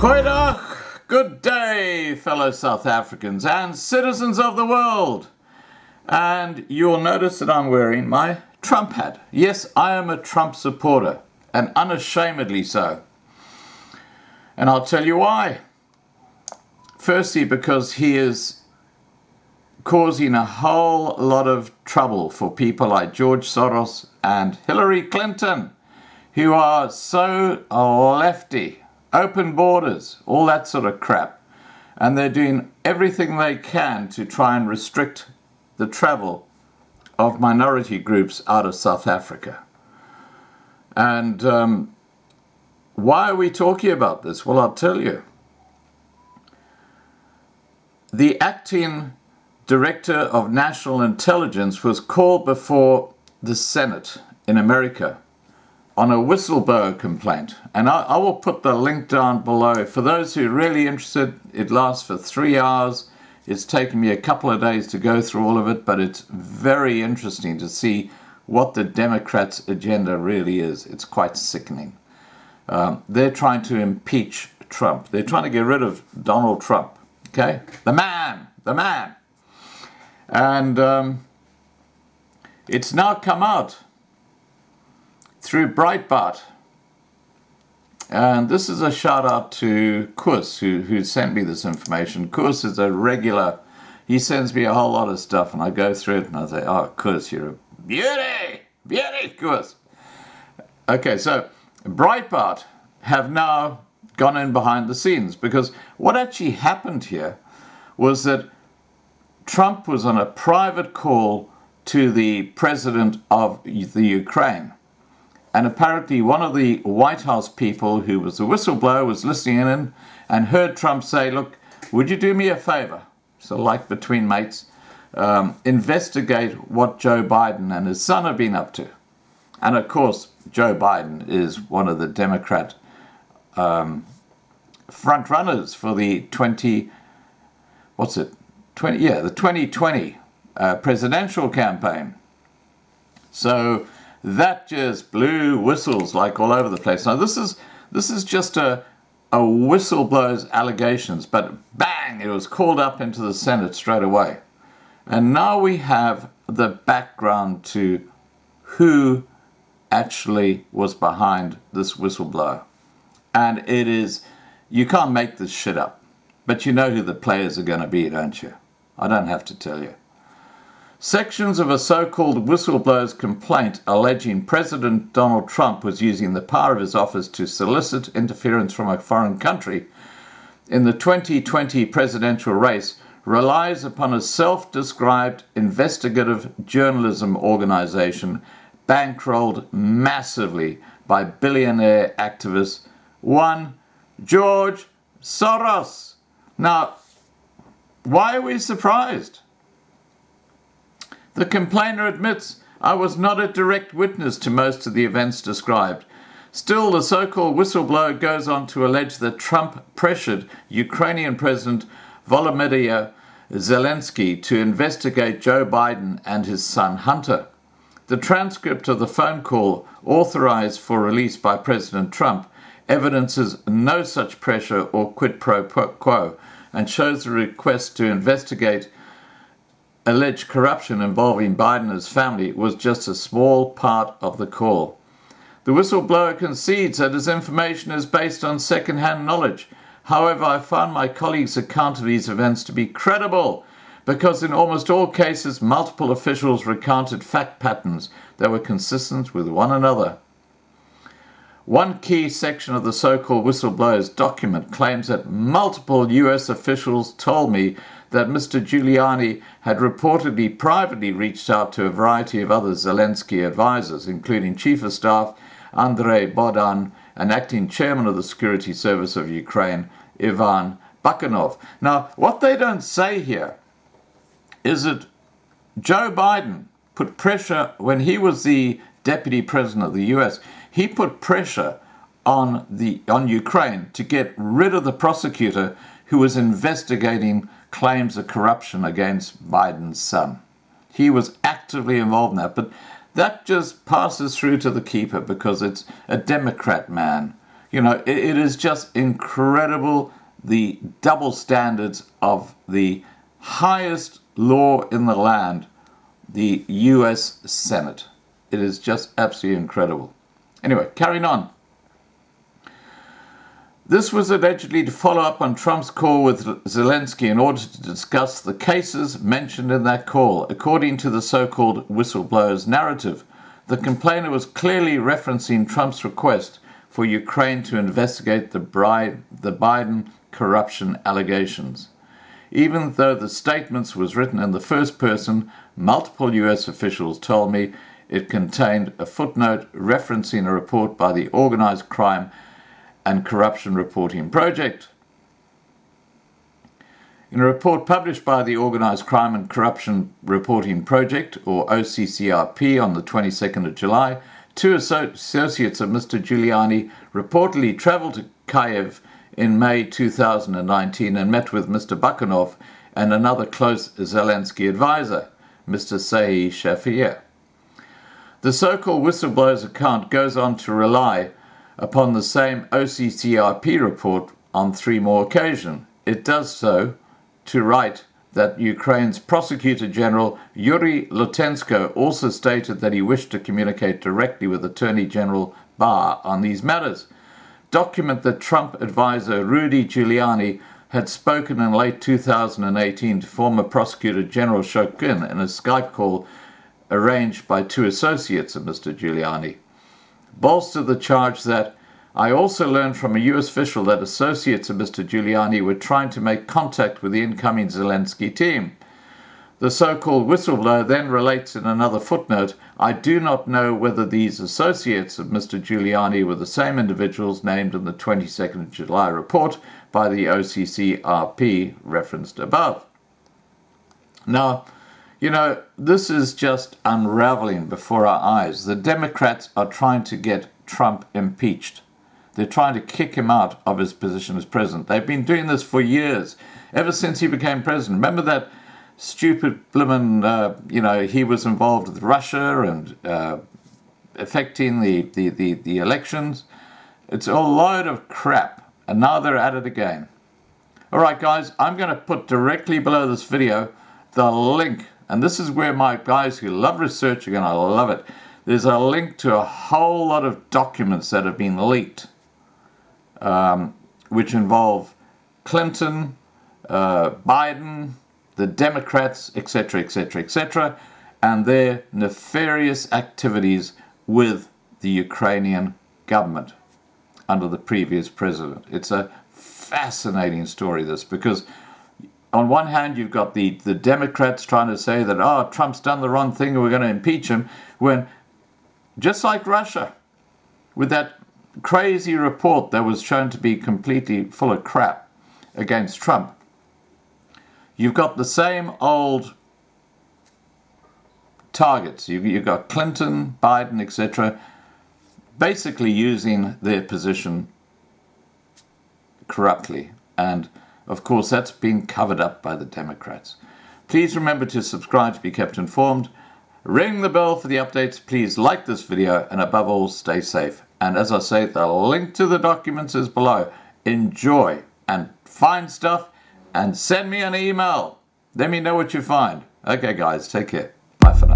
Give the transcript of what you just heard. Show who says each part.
Speaker 1: Goeiedag, good day, fellow South Africans and citizens of the world. And you'll notice that I'm wearing my Trump hat. Yes, I am a Trump supporter, and unashamedly so. And I'll tell you why. Firstly, because he is causing a whole lot of trouble for people like George Soros and Hillary Clinton, who are so lefty, open borders, all that sort of crap. And they're doing everything they can to try and restrict the travel of minority groups out of South Africa. And why are we talking about this? Well, I'll tell you. The acting Director of National Intelligence was called before the Senate in America on a whistleblower complaint. And I will put the link down below. For those who are really interested, it lasts for 3 hours. It's taken me a couple of days to go through all of it, but it's very interesting to see what the Democrats' agenda really is. It's quite sickening. They're trying to impeach Trump. They're trying to get rid of Donald Trump. Okay? The man. And it's now come out through Breitbart. And this is a shout out to Koos, who sent me this information. Koos is a regular. He sends me a whole lot of stuff, and I go through it, and I say, oh, Koos, you're a beauty, Koos. Okay, so Breitbart have now gone in behind the scenes, because what actually happened here was that Trump was on a private call to the president of the Ukraine. And apparently one of the White House people who was a whistleblower was listening in and heard Trump say, look, would you do me a favor? So like between mates, investigate what Joe Biden and his son have been up to. And of course, Joe Biden is one of the Democrat front runners for the 2020 presidential campaign. So that just blew whistles like all over the place. Now this is just a whistleblower's allegations, but bang, it was called up into the Senate straight away. And now we have the background to who actually was behind this whistleblower. And it is, you can't make this shit up. But you know who the players are going to be, don't you? I don't have to tell you. Sections of a so-called whistleblower's complaint alleging President Donald Trump was using the power of his office to solicit interference from a foreign country in the 2020 presidential race relies upon a self-described investigative journalism organization bankrolled massively by billionaire activist one George Soros. Now, why are we surprised? The complainer admits, I was not a direct witness to most of the events described. Still, the so-called whistleblower goes on to allege that Trump pressured Ukrainian President Volodymyr Zelensky to investigate Joe Biden and his son Hunter. The transcript of the phone call, authorized for release by President Trump, evidences no such pressure or quid pro quo and shows the request to investigate alleged corruption involving Biden and his family was just a small part of the call. The whistleblower concedes that his information is based on second-hand knowledge. However, I found my colleagues' account of these events to be credible because in almost all cases, multiple officials recounted fact patterns that were consistent with one another. One key section of the so-called whistleblower's document claims that multiple U.S. officials told me that Mr. Giuliani had reportedly privately reached out to a variety of other Zelensky advisors, including Chief of Staff Andrei Bodan and Acting Chairman of the Security Service of Ukraine, Ivan Bakanov. Now, what they don't say here is that Joe Biden put pressure when he was the Deputy President of the U.S., he put pressure on Ukraine to get rid of the prosecutor who was investigating claims of corruption against Biden's son. He was actively involved in that, but that just passes through to the keeper because it's a Democrat man. it is just incredible, the double standards of the highest law in the land, the US Senate. It is just absolutely incredible. Anyway, carrying on. This was allegedly to follow up on Trump's call with Zelensky in order to discuss the cases mentioned in that call. According to the so-called whistleblower's narrative, the complainer was clearly referencing Trump's request for Ukraine to investigate the Biden corruption allegations. Even though the statements was written in the first person, multiple US officials told me it contained a footnote referencing a report by the Organized Crime and Corruption Reporting Project. In a report published by the Organized Crime and Corruption Reporting Project, or OCCRP, on the 22nd of July, two associates of Mr. Giuliani reportedly traveled to Kyiv in May 2019 and met with Mr. Bakanov and another close Zelensky advisor, Mr. Sahi Shafir. The so-called whistleblower's account goes on to rely upon the same OCCRP report on 3 more occasions. It does so to write that Ukraine's Prosecutor General Yuri Lutensko also stated that he wished to communicate directly with Attorney General Barr on these matters. Document that Trump advisor Rudy Giuliani had spoken in late 2018 to former Prosecutor General Shokin in a Skype call arranged by 2 associates of Mr. Giuliani. Bolster the charge that I also learned from a U.S. official that associates of Mr. Giuliani were trying to make contact with the incoming Zelensky team. The so-called whistleblower then relates in another footnote, I do not know whether these associates of Mr. Giuliani were the same individuals named in the 22nd of July report by the OCCRP referenced above. Now, this is just unraveling before our eyes. The Democrats are trying to get Trump impeached. They're trying to kick him out of his position as president. They've been doing this for years, ever since he became president. Remember that stupid blimmin', he was involved with Russia and affecting the elections. It's a load of crap, and now they're at it again. All right, guys, I'm going to put directly below this video the link. And this is where my guys who love research are going to love it. There's a link to a whole lot of documents that have been leaked, which involve Clinton, Biden, the Democrats, etc., etc., etc., and their nefarious activities with the Ukrainian government under the previous president. It's a fascinating story, this, because on one hand, you've got the Democrats trying to say that, Trump's done the wrong thing and we're going to impeach him, when, just like Russia, with that crazy report that was shown to be completely full of crap against Trump, you've got the same old targets. You've got Clinton, Biden, etc., basically using their position corruptly. And of course, that's been covered up by the Democrats. Please remember to subscribe to be kept informed. Ring the bell for the updates. Please like this video, and above all, stay safe. And as I say, the link to the documents is below. Enjoy and find stuff, and send me an email. Let me know what you find. Okay, guys, take care. Bye for now.